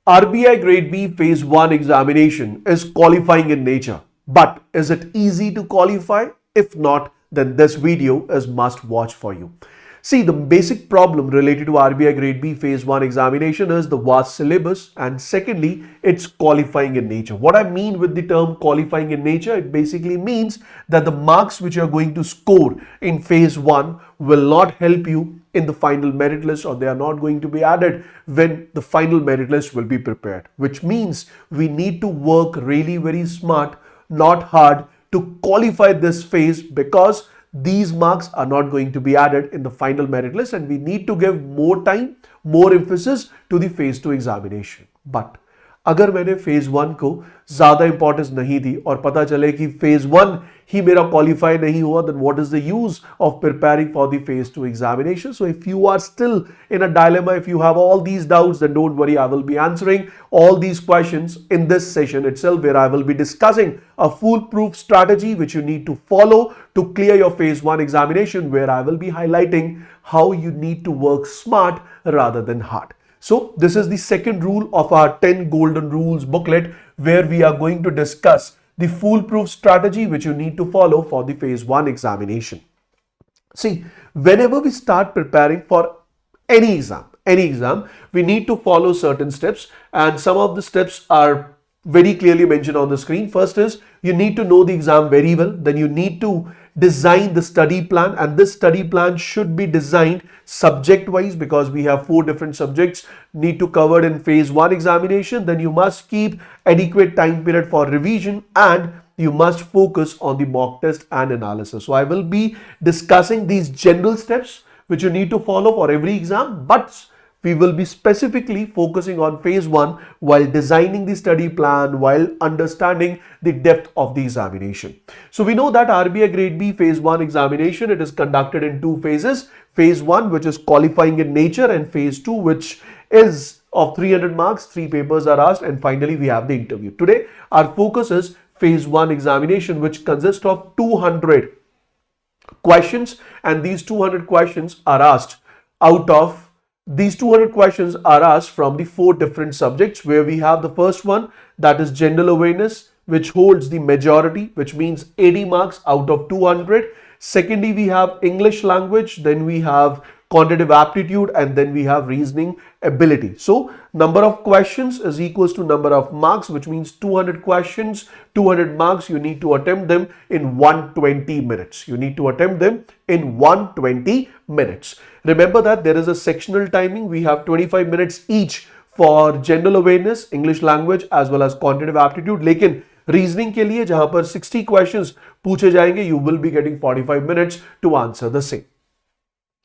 RBI Grade B Phase 1 examination is qualifying in nature, but is it easy to qualify? If not, then this video is must watch for you. See, the basic problem related to RBI Grade B Phase 1 examination is the vast syllabus, and secondly, it's qualifying in nature. What I mean with the term qualifying in nature, it basically means that the marks which you are going to score in Phase 1 will not help you in the final merit list, or they are not going to be added when the final merit list will be prepared, which means we need to work really very smart, not hard, to qualify this phase, because these marks are not going to be added in the final merit list, and we need to give more time, more emphasis to the phase 2 examination. But अगर मैंने phase 1 को ज्यादा importance नहीं दी और पता चले कि phase 1 ही मेरा क्वालिफाई नहीं हुआ, then what is the use of preparing for the phase 2 examination? So if you are still in a dilemma, if you have all these doubts, then don't worry, I will be answering all these questions in this session itself, where I will be discussing a foolproof strategy which you need to follow to clear your phase 1 examination, where I will be highlighting how you need to work smart rather than hard. So this is the second rule of our 10 golden rules booklet, where we are going to discuss the foolproof strategy which you need to follow for the phase 1 examination. See, whenever we start preparing for any exam, we need to follow certain steps, and some of the steps are very clearly mentioned on the screen. First is you need to know the exam very well. Then you need to design the study plan, and this study plan should be designed subject wise, because we have 4 different subjects need to cover in phase 1 examination. Then you must keep adequate time period for revision, and you must focus on the mock test and analysis. So I will be discussing these general steps which you need to follow for every exam, but we will be specifically focusing on phase 1 while designing the study plan, while understanding the depth of the examination. So we know that RBI Grade B Phase 1 examination, it is conducted in 2 phases. Phase 1, which is qualifying in nature, and phase 2, which is of 300 marks, 3 papers are asked, and finally we have the interview. Today, our focus is phase 1 examination, which consists of 200 questions, and these 200 questions are asked from the 4 different subjects, where we have the first one, that is general awareness, which holds the majority, which means 80 marks out of 200. Secondly, we have English language, then we have quantitative aptitude, and then we have reasoning ability. So number of questions is equals to number of marks, which means 200 questions, 200 marks, you need to attempt them in 120 minutes. Remember that there is a sectional timing. We have 25 minutes each for general awareness, English language, as well as quantitative aptitude. लेकिन reasoning के लिए जहां पर 60 questions पूछे जाएंगे, you will be getting 45 minutes to answer the same.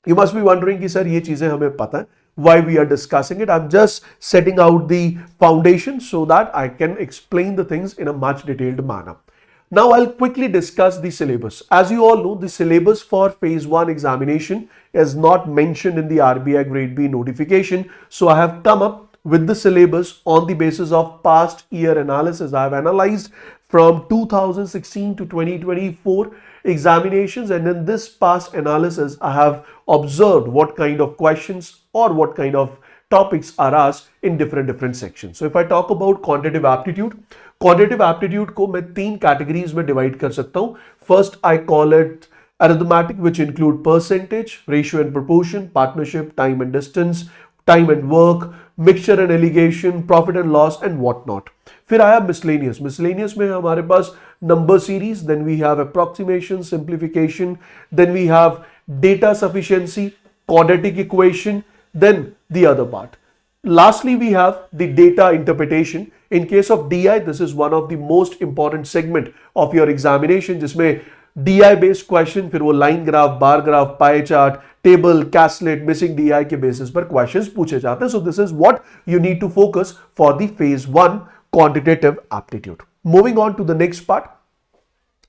You must be wondering कि sir ये चीजें हमें पता है, why we are discussing it. I'm just setting out the foundation so that I can explain the things in a much detailed manner. Now I'll quickly discuss the syllabus. As you all know, the syllabus for phase 1 examination is not mentioned in the RBI Grade B notification. So I have come up with the syllabus on the basis of past year analysis. I have analyzed from 2016 to 2024 examinations, and in this past analysis I have observed what kind of questions or what kind of topics are asked in different sections. So if I talk about quantitative aptitude को मैं 3 categories में divide कर सकता हूँ. First, I call it arithmetic, which include percentage, ratio and proportion, partnership, time and distance, time and work, mixture and alligation, profit and loss, and whatnot. फिर आया miscellaneous. Miscellaneous में हमारे पास number series, then we have approximation, simplification, then we have data sufficiency, quadratic equation, then the other part. Lastly, we have the data interpretation. In case of DI, this is one of the most important segment of your examination, जिसमें DI based question, फिर वो line graph, bar graph, pie chart, table, cascade, missing DI के basis पर questions पूछे जाते हैं. So this is what you need to focus for the phase 1 quantitative aptitude. Moving on to the next part.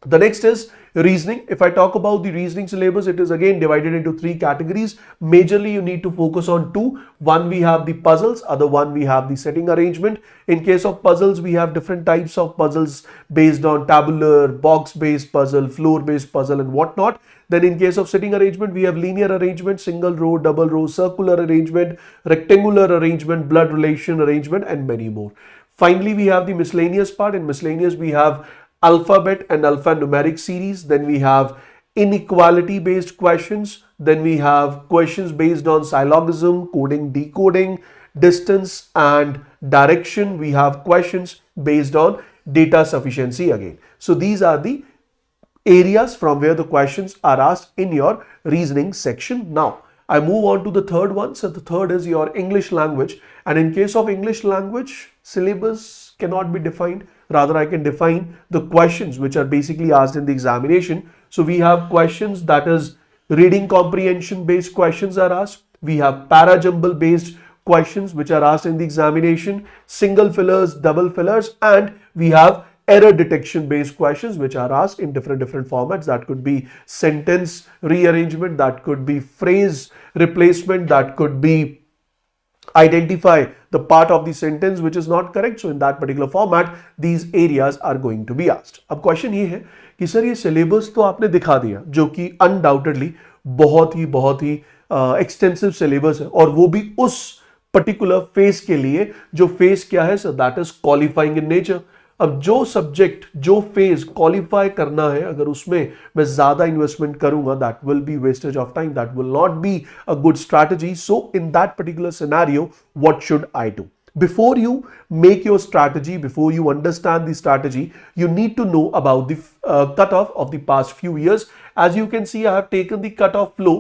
The next is Reasoning, if I talk about the reasoning syllabus, it is again divided into three categories. Majorly, you need to focus on two. One, we have the puzzles, other one, we have the setting arrangement. In case of puzzles, we have different types of puzzles based on tabular, box-based puzzle, floor-based puzzle, and whatnot. Then in case of sitting arrangement, we have linear arrangement, single row, double row, circular arrangement, rectangular arrangement, blood relation arrangement, and many more. Finally, we have the miscellaneous part. In miscellaneous, we have alphabet and alphanumeric series. Then we have inequality based questions. Then we have questions based on syllogism, coding, decoding, distance and direction. We have questions based on data sufficiency again. So these are the areas from where the questions are asked in your reasoning section. Now, I move on to the third one. So the third is your English language. And in case of English language, syllabus cannot be defined. Rather, I can define the questions which are basically asked in the examination. So we have questions that is reading comprehension based questions are asked. We have parajumble based questions which are asked in the examination, single fillers, double fillers, and we have error detection based questions which are asked in different formats. That could be sentence rearrangement, that could be phrase replacement, that could be identify the part of the sentence which is not correct. So in that particular format, these areas are going to be asked. अब question ये है कि sir ये syllabus तो आपने दिखा दिया जो कि अनडाउटेडली बहुत ही एक्सटेंसिव सिलेबस है और वो भी उस पर्टिकुलर फेज के लिए जो फेज क्या है sir, that is qualifying in nature. अब जो सब्जेक्ट जो फेज क्वालिफाई करना है अगर उसमें मैं ज्यादा इन्वेस्टमेंट करूंगा, that will be wastage of time, that will not be a good strategy. So in that particular scenario what should I do? Before you make your strategy, before you understand the strategy, you need to know about the cutoff of the past few years. As you can see, I have taken the cutoff flow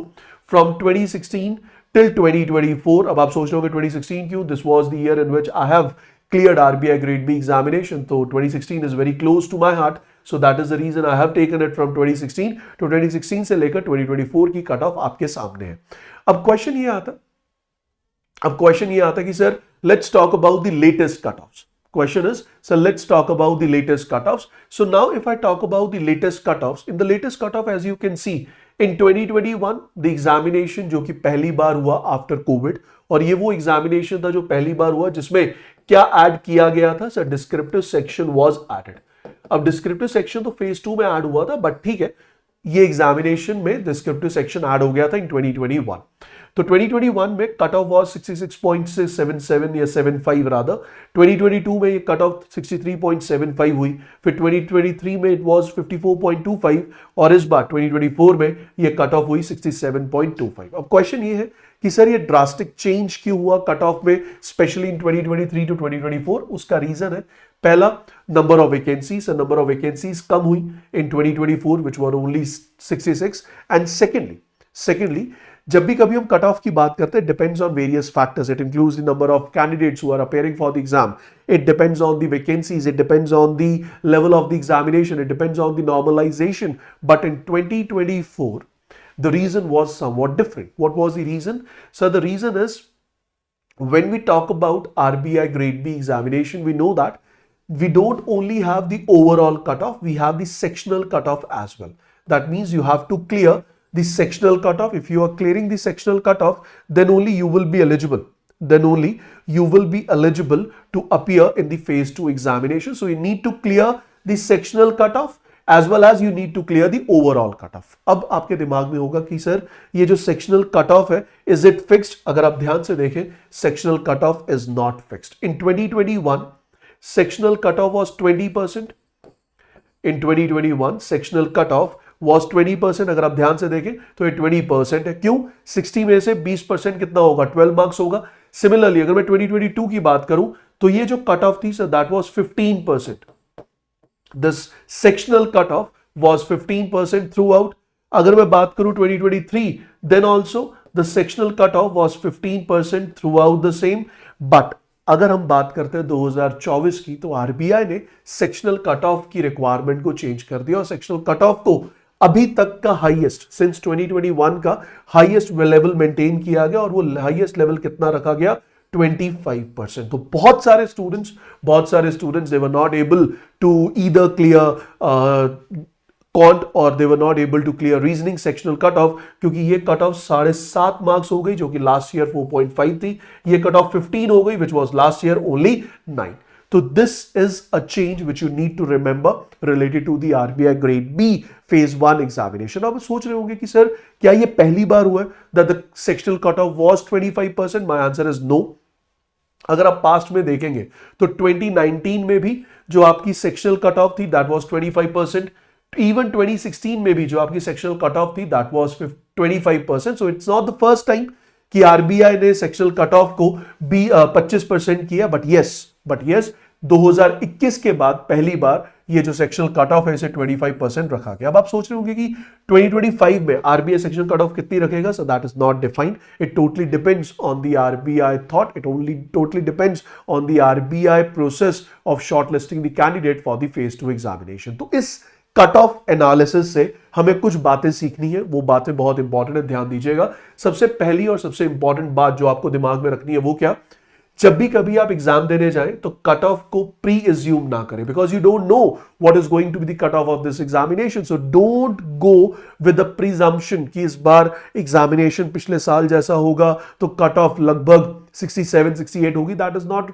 from 2016 till 2024. अब आप सोच रहे हो कि 2016 क्यों? This was the year in which I have cleared RBI Grade B examination. So 2016 is very close to my heart. So that is the reason I have taken it from 2016 to 2016 से लेकर 2024 की cutoff आपके सामने है. अब question ये आता कि sir let's talk about the latest cutoffs. Question is, so let's talk about the latest cutoffs. So now if I talk about the latest cutoffs, in the latest cutoff as you can see in 2021 the examination जो कि पहली बार हुआ after COVID, और ये वो examination था जो पहली बार हुआ जिसमें क्या ऐड किया गया था sir, descriptive section was added. अब descriptive section तो phase 2 में ऐड हुआ था बट ठीक है, ये examination में descriptive section ऐड हो गया था in 2021. तो 2021 में कट ऑफ वॉज 66.77 या 75 रादर. 2022 में ये कट ऑफ 63.75 हुई. फिर 2023 में इट वॉज 54.25 और इस बार 2024 में ये कट ऑफ हुई 67.25. अब क्वेश्चन ये है कि सर ये ड्रास्टिक चेंज क्यों हुआ कट ऑफ में, स्पेशली इन 2023 टू 2024? उसका रीजन है, पहला number of vacancies, number of vacancies कम हुई in 2024 which were only 66. And secondly जब भी कभी हम कट ऑफ की बात करते हैं, depends on various factors. It includes the number of candidates who are appearing for the exam, it depends on the vacancies, it depends on the level of the examination, it depends on the normalisation. But in 2024 the reason was somewhat different. What was the reason? So the reason is, when we talk about RBI Grade B examination, we know that we don't only have the overall cutoff, we have the sectional cutoff as well. That means you have to clear the sectional cutoff. If you are clearing the sectional cutoff, then only you will be eligible. Then only you will be eligible to appear in the phase 2 examination. So you need to clear the sectional cutoff as well as you need to clear the overall cutoff. अब आपके दिमाग में होगा कि sir ये जो sectional cutoff है, is it fixed? अगर आप ध्यान से देखें, sectional cutoff is not fixed. In 2021 sectional cutoff was 20%. In 2021 sectional cutoff was 20%. अगर आप ध्यान से देखें तो ये 20% है. क्यों? 60 में से 20% कितना होगा? 12 मार्क्स होगा. सिमिलरली अगर मैं 2022 की बात करूं तो ये जो कट ऑफ थी sir, that was 15%. This sectional cutoff was 15% throughout. अगर मैं बात करूं 2023, then also the sectional cutoff was 15% throughout the same. But अगर हम बात करते हैं 2024 की, तो आरबीआई ने सेक्शनल कट ऑफ की रिक्वायरमेंट को चेंज कर दिया और सेक्शनल कट ऑफ को अभी तक का हाईएस्ट सिंस 2021 का हाईएस्ट लेवल मेंटेन किया गया. और वो हाईएस्ट लेवल कितना रखा गया? 25%. तो बहुत सारे students they were not able to either clear quant और they were not able to clear reasoning sectional cut off, क्योंकि ये कट ऑफ 7.5 मार्क्स हो गई जो कि लास्ट ईयर 4.5 थी, ये कट ऑफ 15 हो गई which was last year only 9. तो this is a change which you need to remember related to the RBI grade B phase 1 examination. अब सोच रहे होंगे कि सर क्या ये पहली बार हुआ है that the sectional cut off was 25%? My answer is no. अगर आप पास्ट में देखेंगे तो 2019 में भी जो आपकी सेक्शनल कट ऑफ थी दैट वाज 25%. इवन 2016 में भी जो आपकी सेक्शनल कट ऑफ थी that was 25%. So it's not the first time कि आरबीआई ने सेक्शनल कट ऑफ को भी 25% किया. बट यस 2021 के बाद पहली बार ये जो सेक्शनल कट ऑफ है इसे 25% रखा गया. अब आप सोच रहे होंगे कि 2025 में आरबीआई सेक्शनल कट ऑफ कितनी रखेगा? So that is not defined. It totally depends on the RBI thought. It only totally depends on the RBI process of shortlisting the candidate for the phase 2 examination. तो इस cut off analysis से हमें कुछ बातें सीखनी है. वो बातें बहुत इंपॉर्टेंट है, ध्यान दीजिएगा. सबसे पहली और सबसे इंपॉर्टेंट बात जो आपको दिमाग में रखनी है वो क्या? जब भी कभी आप एग्जाम देने जाएं तो कट ऑफ को प्री एज्यूम ना करें, because you don't know what is going to be the cut off this examination. So don't go with the presumption कि इस बार एग्जामिनेशन पिछले साल जैसा होगा तो कट ऑफ लगभग 67-68 होगी. That is not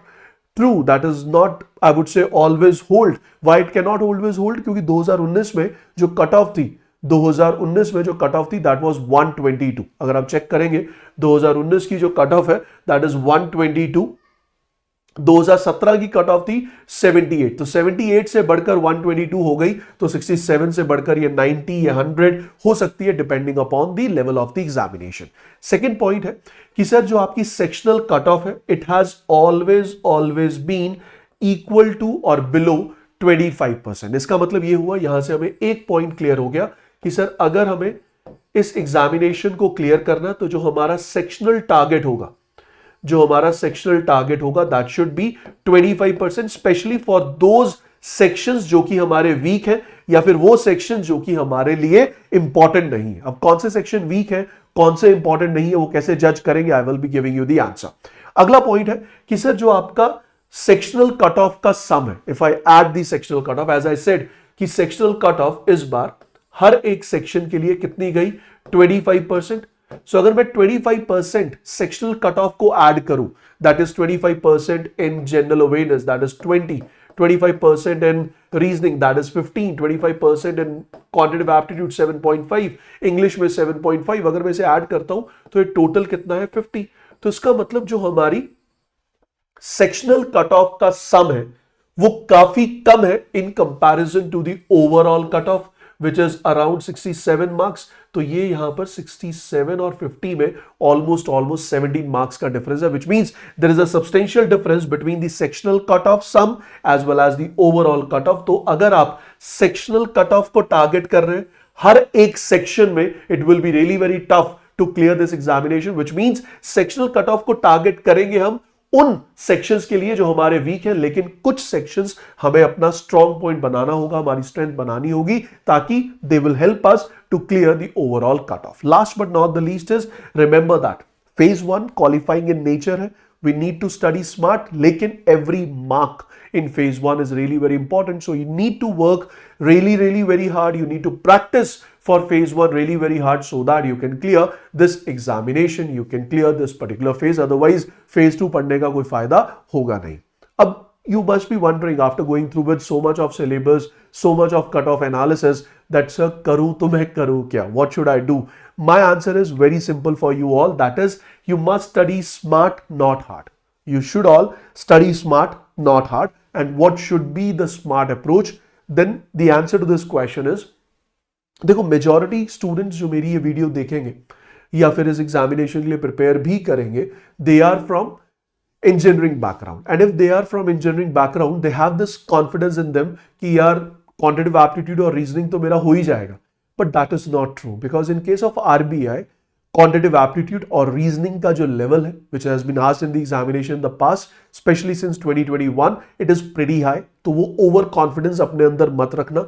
true. That is not, I would say, always hold. Why it can not always hold? क्योंकि 2019 में जो कट ऑफ थी 2019 में जो कट ऑफ थी दैट वाज 122. अगर आप चेक करेंगे 2019 की जो कट ऑफ है दैट इज 122. 2017 की कट ऑफ थी 78. तो 78 से बढ़कर 122 हो गई तो 67 से बढ़कर ये 90 या 100 हो सकती है depending upon the level of the examination. Second point है कि सर जो आपकी सेक्शनल कट ऑफ है it has always been equal to और बिलो 25%. इसका मतलब ये हुआ, यहां से हमें एक पॉइंट क्लियर हो गया कि सर अगर हमें इस एग्जामिनेशन को क्लियर करना तो जो हमारा सेक्शनल टारगेट होगा that should be 25%, specially for those sections जो कि हमारे वीक है या फिर वो सेक्शन जो कि हमारे लिए इंपॉर्टेंट नहीं है. अब कौन से सेक्शन वीक है, कौन से इंपॉर्टेंट नहीं है, वो कैसे जज करेंगे? आई will be giving you the answer. अगला पॉइंट है कि सर जो आपका सेक्शनल कट ऑफ का सम है, if I add the sectional cut off, as I said कि सेक्शनल कट ऑफ इस बार हर एक सेक्शन के लिए कितनी गई? 25%. सो अगर मैं 25% सेक्शनल कट ऑफ को ऐड करूं that is 25% in general awareness that is 20, 25% in reasoning that is 15, 25% in quantitative aptitude 7.5, English में 7.5. अगर मैं इसे ऐड करता हूं तो ये टोटल कितना है? 50. तो इसका मतलब जो हमारी सेक्शनल कट ऑफ का सम है वो काफी कम है in comparison to the overall cut off which is around 67 marks. तो ये यहां पर 67 और 50 में ऑलमोस्ट 17 मार्क्स का डिफरेंस है, which means there is a substantial difference between the sectional cut off sum as well as the overall cut off. तो अगर आप सेक्शनल कट ऑफ को टारगेट कर रहे हैं हर एक सेक्शन में, it will be really very tough to clear this examination, which means sectional cut off को टारगेट करेंगे हम उन सेक्शंस के लिए जो हमारे वीक हैं, लेकिन कुछ सेक्शंस हमें अपना स्ट्रॉन्ग पॉइंट बनाना होगा, हमारी स्ट्रेंथ बनानी होगी, ताकि they will help us to clear the overall cut off. Last but not the least is remember that phase 1 qualifying in nature है. We need to study smart, लेकिन every mark in phase 1 is really very important. So you need to work really very hard. You need to practice for phase 1 really very hard so that you can clear this examination. You can clear this particular phase. Otherwise, phase 2 पढ़ने का कोई फायदा होगा नहीं. अब you must be wondering after going through with so much of syllabus, so much of cut-off analysis that sir करूं तो मैं करूं क्या? What should I do? My answer is very simple for you all. That is, you must study smart, not hard. You should all study smart, not hard. And what should be the smart approach? Then the answer to this question is, देखो majority students जो मेरी ये video देखेंगे या फिर इस examination के लिए प्रिपेयर भी करेंगे, they are from engineering background. And if they are from engineering background, they have this confidence in them कि यार क्वांटिटेटिव एप्टीट्यूड और रीजनिंग तो मेरा हो ही जाएगा. But that is not true, because in case of RBI, quantitative aptitude और reasoning का जो level है, which has been asked in the examination in the past, especially since 2021, it is pretty high. तो वो over confidence अपने अंदर मत रखना.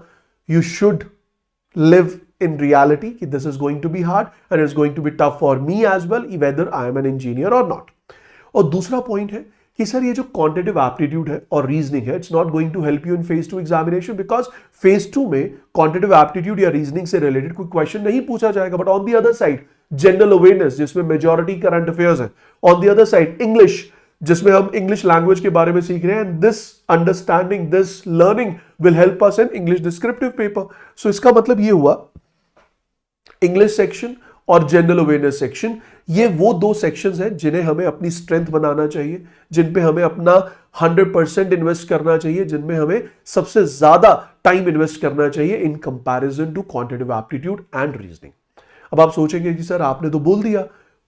You should live in reality कि this is going to be hard and it's going to be tough for me as well, whether I am an engineer or not. और दूसरा point है कि sir ये जो क्वांटिटेटिव एप्टीट्यूड है और reasoning है, it's not going to help you in phase 2 examination, because phase 2 में क्वांटिटेटिव एप्टीट्यूड या रीजनिंग से रिलेटेड कोई क्वेश्चन नहीं पूछा जाएगा। But on the other side general awareness, जिसमें मेजॉरिटी करंट अफेयर्स है, on the other side English, जिसमें हम इंग्लिश लैंग्वेज के बारे में सीख रहे हैं, and this understanding, this learning will help us in English descriptive paper. So इसका मतलब ये हुआ इंग्लिश सेक्शन और जनरल अवेयरनेस सेक्शन, ये वो दो सेक्शंस हैं जिन्हें हमें अपनी स्ट्रेंथ बनाना चाहिए, जिन पे हमें अपना 100% इन्वेस्ट करना चाहिए, जिनमें हमें सबसे ज्यादा टाइम इन्वेस्ट करना चाहिए in comparison to quantitative aptitude and reasoning. अब आप सोचेंगे कि सर आपने तो बोल दिया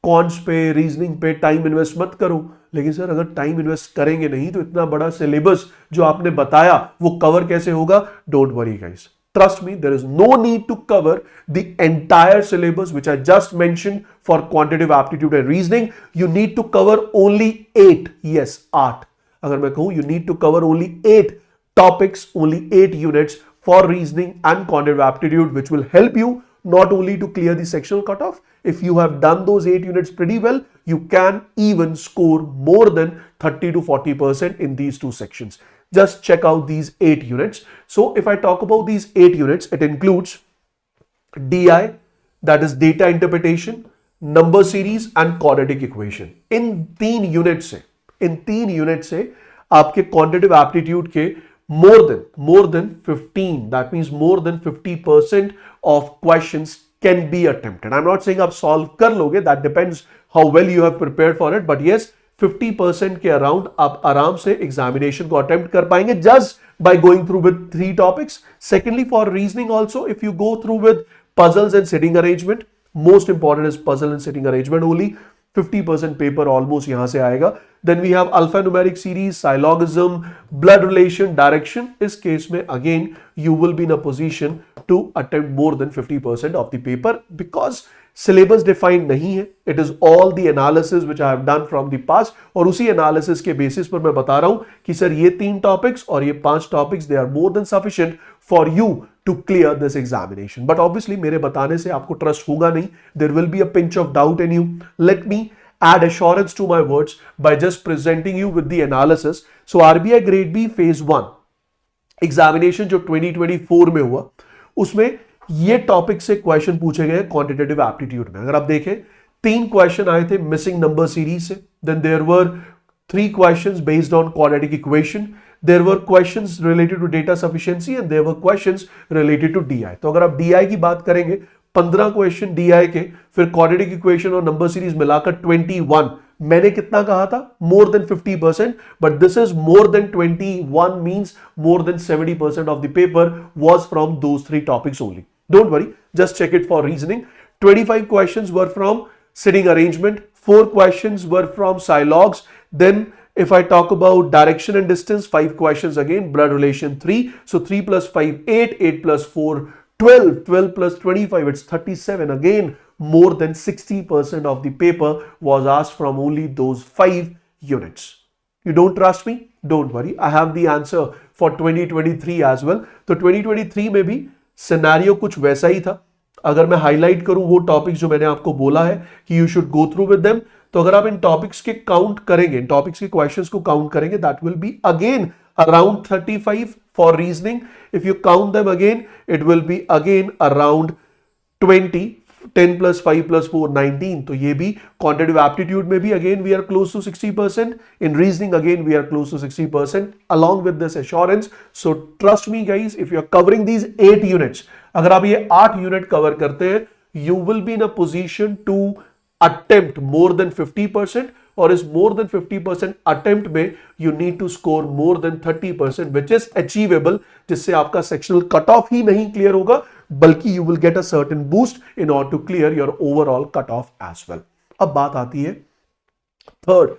कॉन्स पे, रीजनिंग पे टाइम इन्वेस्ट मत करो, लेकिन सर अगर टाइम इन्वेस्ट करेंगे नहीं तो इतना बड़ा सिलेबस जो आपने बताया वो कवर कैसे होगा? Don't worry guys, trust me, there is no need to cover the entire syllabus which I just mentioned for quantitative aptitude and reasoning. You need to cover only 8, yes 8, अगर मैं कहूं you need to cover only 8 topics, only 8 units for reasoning and quantitative aptitude, which will help you not only to clear the sectional cutoff. If you have done those 8 units pretty well, you can even score more than 30 to 40% in these two sections. Just check out these 8 units. So if I talk about these 8 units, it includes DI, that is data interpretation, number series and quadratic equation. In 3 unit से आपके quantitative aptitude के more than 15, that means more than 50% of questions can be attempted. I'm not saying आप solve कर लोगे, that depends how well you have prepared for it, but yes, 50% के around आप आराम से एग्जामिनेशन को अटेम्प्ट कर पाएंगे just by going through with 3 topics. Secondly for reasoning also, if you go through with puzzles and sitting arrangement, most important is puzzle and sitting arrangement only, 50% paper almost यहां से आएगा। Then we have alphanumeric series, syllogism, blood relation, direction. इस case में again you will be in a position to attempt more than 50% of the paper, because syllabus defined नहीं है, it is all the analysis which I have done from the past, और उसी analysis के basis पर मैं बता रहा हूं कि सर ये 3 टॉपिक्स और ये 5 topics they are more than sufficient for you to clear this examination. But obviously मेरे बताने से आपको ट्रस्ट होगा नहीं, there will be a pinch of doubt in you. Let me add assurance to my words by just presenting you with the analysis. So RBI Grade B Phase 1 examination जो 2024 में हुआ, उसमें ये टॉपिक से question पूछे गए quantitative aptitude में। अगर आप देखें 3 क्वेश्चन आए थे मिसिंग नंबर सीरीज से, then there were 3 questions based on quadratic equation, there were questions related to data sufficiency and there were questions related to DI. तो अगर आप डीआई की बात करेंगे 15 क्वेश्चन डीआई के, फिर क्वाड्रेटिक इक्वेशन और नंबर सीरीज मिलाकर 21। मैंने कितना कहा था? More than 50%, but this is more than 21 means more than 70% of the paper was from those 3 topics only. Don't worry, just check it for reasoning. 25 questions were from sitting arrangement, 4 questions were from syllogs, then if I talk about direction and distance, 5 questions again, blood relation 3, so 3 plus 5 8, 8 plus 4 12, 12 plus 25 it's 37. Again, more than 60% of the paper was asked from only those 5 units. You don't trust me? Don't worry, I have the answer for 2023 as well. तो 2023 में भी scenario कुछ वैसा ही था। अगर मैं highlight करूं वो टॉपिक्स जो मैंने आपको बोला है कि you should go through with them, तो अगर आप इन टॉपिक्स के काउंट करेंगे, इन टॉपिक्स के क्वेश्चंस को काउंट करेंगे, that will be again around 35 for reasoning. If you count them again, it will be again around 20. 10 plus 5 plus 4 19. तो ये भी quantitative aptitude में भी again we are close to 60%. In reasoning again we are close to 60% along with this assurance. So trust me guys, if you are covering these 8 units, अगर आप ये 8 unit cover करते हैं, you will be in a position to attempt more than 50%, और इस more than 50% attempt में you need to score more than 30%, which is achievable, जिससे आपका sectional cutoff ही नहीं clear होगा, बल्कि you will get a certain boost in order to clear your overall cutoff as well. अब बात आती है थर्ड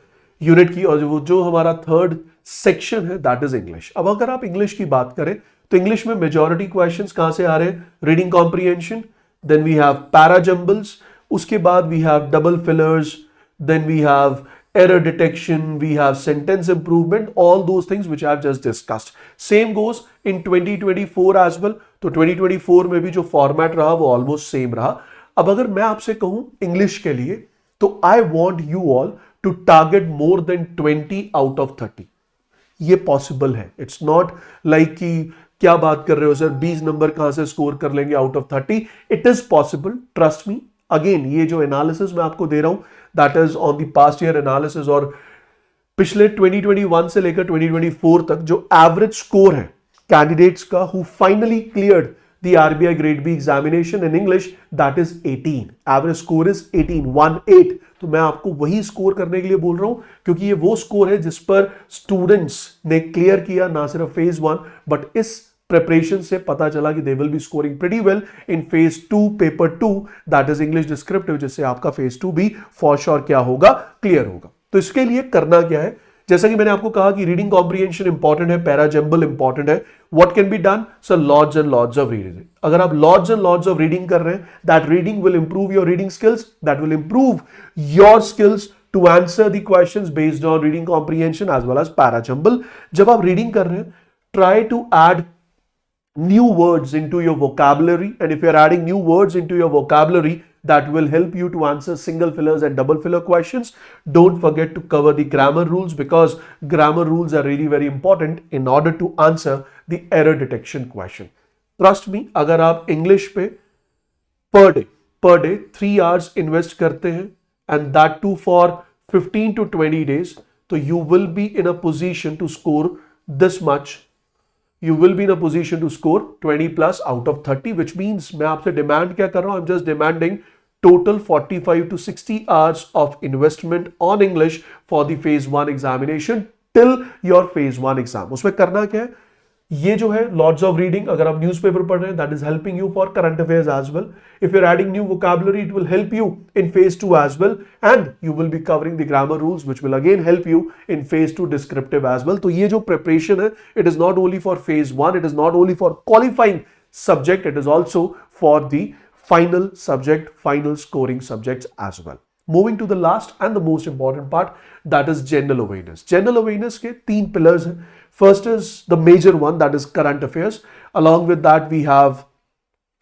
यूनिट की, और वो जो हमारा थर्ड सेक्शन है दैट इज इंग्लिश। अब अगर आप इंग्लिश की बात करें तो इंग्लिश में मेजॉरिटी क्वेश्चंस कहां से आ रहे हैं? Reading comprehension, then we have para jumbles, उसके बाद we have double fillers, then we have error detection, we have sentence improvement, all those things which I have just discussed. Same goes in 2024 as well. तो 2024 में भी जो format रहा वो almost same रहा। अब अगर मैं आपसे कहूं इंग्लिश के लिए, तो I want you all to target more than 20 out of 30. ये पॉसिबल है. इट्स नॉट लाइक कि क्या बात कर रहे हो सर, 20 नंबर कहां से स्कोर कर लेंगे out of 30. It is possible, trust me. Again ये जो एनालिसिस मैं आपको दे रहा हूं that is on the past year analysis, और पिछले 2021 से लेकर 2024 तक जो एवरेज स्कोर है कैंडिडेट्स का who finally cleared the RBI grade B examination in English, that is 18. Average score is 18. तो मैं आपको वही स्कोर करने के लिए बोल रहा हूं क्योंकि ये वो स्कोर है जिस पर स्टूडेंट्स ने क्लियर किया ना सिर्फ फेज 1 बट इस प्रिपरेशन से पता चला कि they will be scoring pretty well in phase 2 paper 2 that is English descriptive, जिससे आपका फेज 2 भी फॉर श्योर क्या होगा, क्लियर होगा. तो इसके लिए करना क्या है, जैसा कि मैंने आपको कहा कि रीडिंग कॉम्प्रिहेंशन इंपॉर्टेंट है, पैराजम्बल इंपॉर्टेंट है. What can be done sir, lots and lots of reading. अगर आप lots and lots of reading कर रहे हैं, that reading will improve your reading skills, that will improve your skills to answer the questions based on reading comprehension as well as para jumble. जब आप reading कर रहे हैं, try to add new words into your vocabulary, and if you are adding new words into your vocabulary, that will help you to answer single fillers and double filler questions. Don't forget to cover the grammar rules because grammar rules are really very important in order to answer the error detection question. Trust me, अगर आप English पे per day 3 hours invest करते हैं and that too for 15 to 20 days, तो you will be in a position to score this much. You will be in a position to score 20 plus out of 30, which means मैं आपसे demand क्या कर रहा हूं, I'm just demanding total 45 to 60 hours of investment on English for the phase 1 examination till your phase 1 exam. उसमें करना क्या है, ये जो है लॉट्स ऑफ रीडिंग, अगर आप न्यूज़पेपर पढ़ रहे हैं that is helping you for current affairs as well. If you are adding new vocabulary it will help you in phase 2 as well, and you will be covering the grammar rules which will again help you in phase 2 descriptive as well. तो ये जो preparation है, it is not only for phase 1, it is not only for qualifying subject, it is also for the final subject, final scoring subjects as well. Moving to the last and the most important part, that is general awareness. General awareness के 3 pillars हैं. First is the major one, that is current affairs. Along with that we have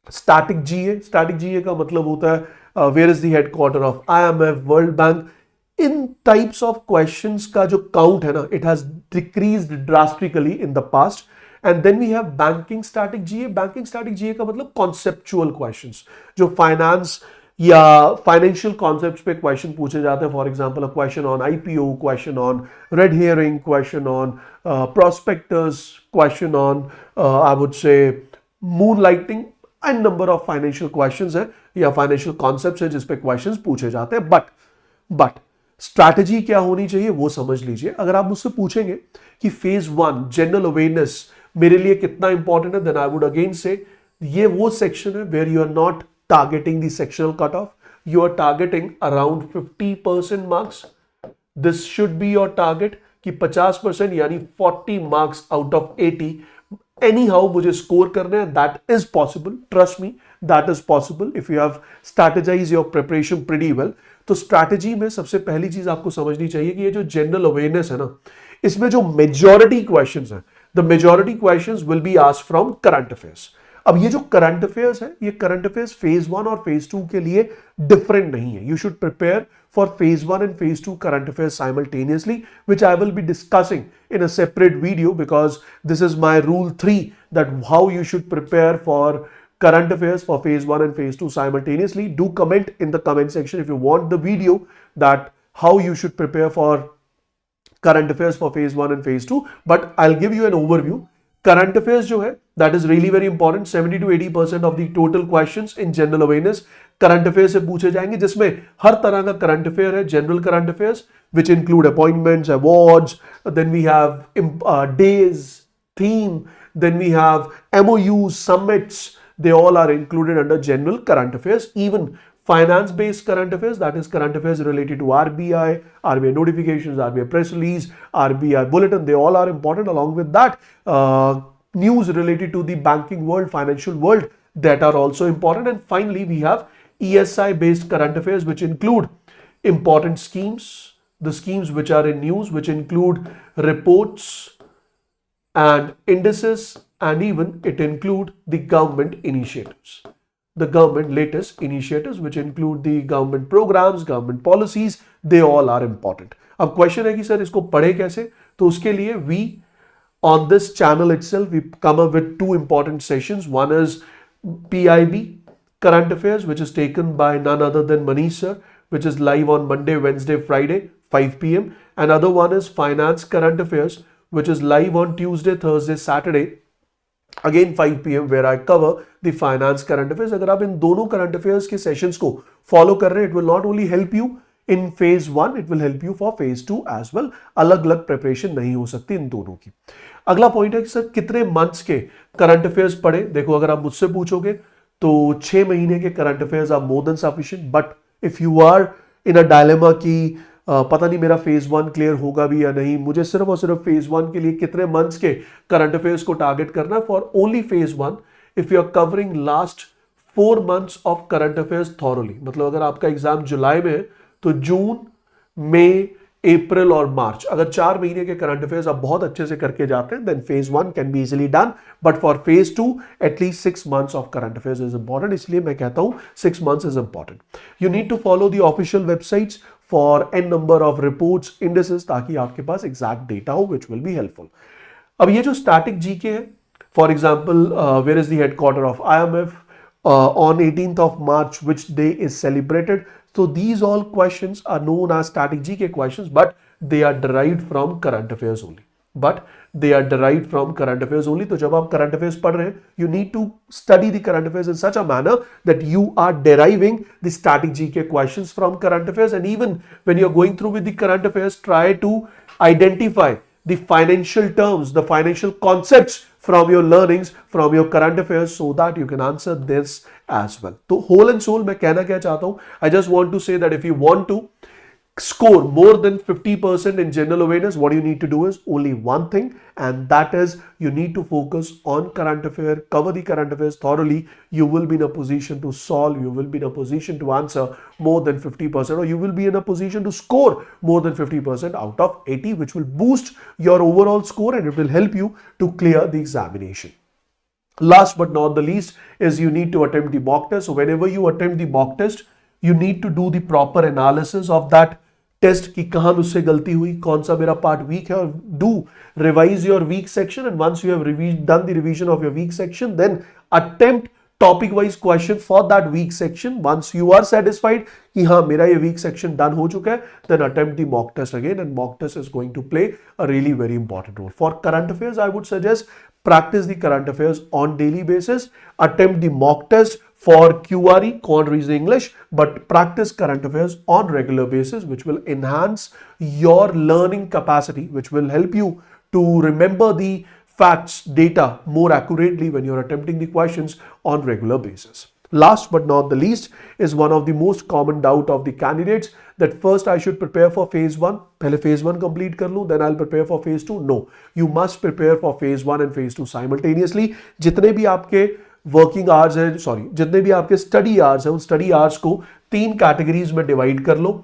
static GA. Static GA का मतलब होता है where is the headquarter of IMF, World Bank. In types of questions का जो count है ना, it has decreased drastically in the past. And then we have banking static GA. Banking static GA का मतलब conceptual questions, जो finance या financial concepts पे question पूछे जाते हैं. For example, a question on IPO, question on red herring, question on prospectus, question on I would say moonlighting, and number of financial questions है या financial concepts है जिस पे questions पूछे जाते हैं. But strategy क्या होनी चाहिए वो समझ लीजिए. अगर आप मुझसे पूछेंगे कि phase 1 general awareness मेरे लिए कितना इंपॉर्टेंट है, देन आई वुड अगेन से ये वो सेक्शन है where you are not targeting the sectional cut off, you are targeting around 50% marks. This should be your target कि 50% यानी 40 marks out of 80 anyhow मुझे स्कोर करने हैं. That is possible, trust me, that is possible if you have strategize your preparation pretty well. तो strategy में सबसे पहली चीज आपको समझनी चाहिए कि ये जो जनरल अवेयरनेस है ना, इसमें जो मेजॉरिटी क्वेश्चंस हैं, the majority questions will be asked from current affairs. अब ये जो current affairs है, ये current affairs phase 1 और phase 2 के लिए different नहीं है. You should prepare for phase 1 and phase 2 current affairs simultaneously, which I will be discussing in a separate video because this is my rule 3 that how you should prepare for current affairs for phase 1 and phase 2 simultaneously. Do comment in the comment section if you want the video that how you should prepare for current affairs for phase 1 and phase 2, but I'll give you an overview. Current affairs जो है that is really very important. 70 to 80% of the total questions in general awareness current affairs से पूछे जाएंगे, जिसमें हर तरह का current affair है. general current affairs which include appointments, awards, then we have days, theme, then we have MOUs, summits, they all are included under general current affairs. Even finance based current affairs, that is current affairs related to RBI notifications, RBI press release, RBI bulletin, they all are important. Along with that, news related to the banking world, financial world, that are also important. And finally, we have ESI based current affairs which include important schemes, the schemes which are in news, which include reports and indices, and even it include the government initiatives. the government latest initiatives which include the government programs, government policies, they all are important. अब question है कि sir इसको पढ़े कैसे, तो उसके लिए we on this channel itself we come up with two important sessions. One is PIB current affairs, which is taken by none other than Manish sir, which is live on Monday, Wednesday, Friday 5 p.m. Another one is finance current affairs, which is live on Tuesday, Thursday, Saturday again 5 p.m. where I cover the finance current affairs. अगर आप इन दोनों current affairs के sessions को follow कर रहे हैं, it will not only help you in phase 1, it will help you for phase 2 as well. अलग अलग preparation नहीं हो सकती इन दोनों की. अगला पॉइंट है कि सर कितने मंथ्स के करंट अफेयर्स पढ़े. देखो अगर आप मुझसे पूछोगे तो 6 महीने के current affairs are more than sufficient. But if you are in a dilemma कि पता नहीं मेरा फेज 1 क्लियर होगा भी या नहीं, मुझे सिर्फ और सिर्फ फेज 1 के लिए कितने मंथ्स के करंट अफेयर्स को टारगेट करना for only phase 1. If you are covering last 4 months of current affairs thoroughly, मतलब अगर आपका एग्जाम जुलाई में है तो जून, मई, अप्रैल और मार्च, अगर 4 महीने के करंट अफेयर्स आप बहुत अच्छे से करके जाते हैं then phase 1 can be easily done. But for phase 2 at least 6 months of current affairs is important. इसलिए मैं कहता हूं 6 months is important. You need to follow the official websites for an number of reports, indices, ताकि आपके पास exact data हो which will be helpful. अब ये जो स्टैटिक जीके है, for example where is the headquarter of IMF, on 18th of March, which day is celebrated. So these all questions are known as static GK questions, but they are derived from current affairs only. तो जब आप current affairs पढ़ रहे हैं, you need to study the current affairs in such a manner that you are deriving the static GK questions from current affairs. And even when you're going through with the current affairs, try to identify the financial terms, the financial concepts from your learnings, from your current affairs, so that you can answer this as well. So whole and soul मैं कहना क्या चाहता हूँ, I just want to say that if you want to score more than 50% in general awareness, what you need to do is only one thing, and that is you need to focus on current affair, cover the current affairs thoroughly. You will be in a position to solve, you will be in a position to answer more than 50%, or you will be in a position to score more than 50% out of 80, which will boost your overall score and it will help you to clear the examination. Last but not the least is you need to attempt the mock test. So whenever you attempt the mock test, you need to do the proper analysis of that test की कहां मुझसे गलती हुई, कौन सा मेरा part weak है, और do revise your weak section. And once you have done the revision of your weak section, then attempt topic wise question for that weak section. Once you are satisfied कि हाँ मेरा ये week section done हो चुका है, then attempt the mock test again. And mock test is going to play a really very important role. For current affairs I would suggest practice the current affairs on daily basis, attempt the mock test for QRE, Quant Reasoning English, but practice current affairs on regular basis, which will enhance your learning capacity, which will help you to remember the facts, data more accurately when you're attempting the questions on regular basis. Last but not the least is one of the most common doubt of the candidates, that first I should prepare for phase 1. पहले phase 1 complete कर लूं, then I'll prepare for phase 2. No, you must prepare for phase 1 and phase 2 simultaneously. जितने भी आपके working hours हैं, जितने भी आपके study hours हैं, उन study hours को 3 categories में divide कर लो.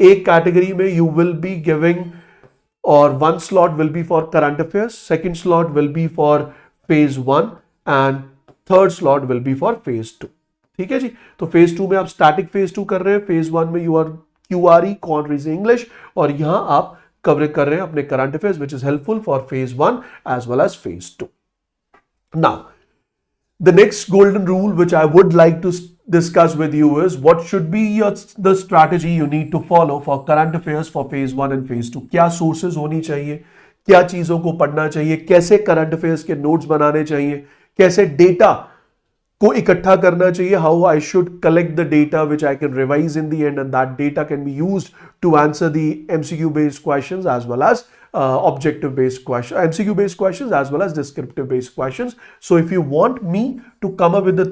एक category में you will be giving, or one slot will be for current affairs, second slot will be for phase 1 and third slot will be for phase 2. ठीक है जी. तो फेज 2 में आप स्टैटिक फेज 2 कर रहे हैं, फेज 1 में you are QRE, Quant Reasoning English, और यहां आप कवर कर रहे हैं अपने current affairs, which is helpful for phase 1 as well as phase 2. Now, the next golden rule which I would like to discuss with you is what should be the strategy you need to follow for current affairs for phase 1 and phase 2. क्या sources होनी चाहिए, क्या चीजों को पढ़ना चाहिए, कैसे current affairs के नोट्स बनाने चाहिए, कैसे डेटा को इकट्ठा करना चाहिए, how I should collect the data which I can revise in the end, and that data can be used to answer the MCQ based questions as well as objective based questions, MCQ based questions as well as descriptive based questions. So if you want me to come up with the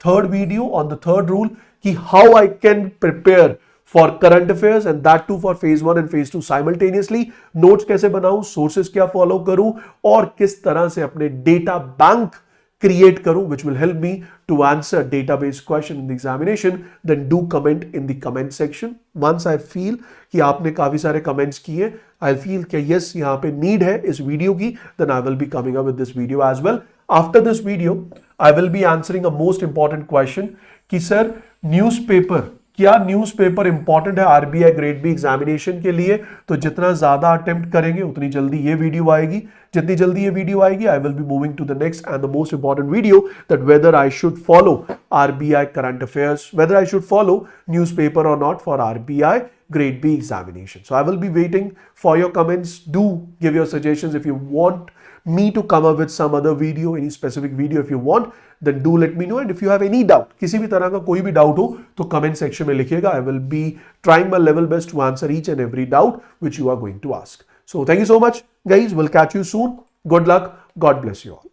third video on the third rule कि how I can prepare for current affairs and that too for phase 1 and phase 2 simultaneously, notes कैसे बनाऊं, sources क्या follow करूं, और किस तरह से अपने data bank create करूं, which will help me to answer database question in the examination, then do comment in the comment section. Once I feel कि आपने काफी सारे comments किए, I feel कि yes यहाँ पे need है इस वीडियो की, then I will be coming up with this video as well. After this video, I will be answering a most important question कि सर न्यूज़पेपर, क्या न्यूज़पेपर इंपॉर्टेंट है RBI grade B examination के लिए? तो जितना ज्यादा attempt करेंगे उतनी जल्दी ये वीडियो आएगी। जितनी जल्दी ये वीडियो आएगी, I will be moving to the next and the most important video, that whether I should follow RBI current affairs, whether I should follow newspaper or not for RBI grade B examination. So I will be waiting for your comments. Do give your suggestions if you want me to come up with some other video, any specific video if you want, then do let me know. And if you have any doubt, किसी भी तरह का कोई भी doubt हो तो comment section में लिखिएगा. I will be trying my level best to answer each and every doubt which you are going to ask. So thank you so much guys. We'll catch you soon. Good luck. God bless you all.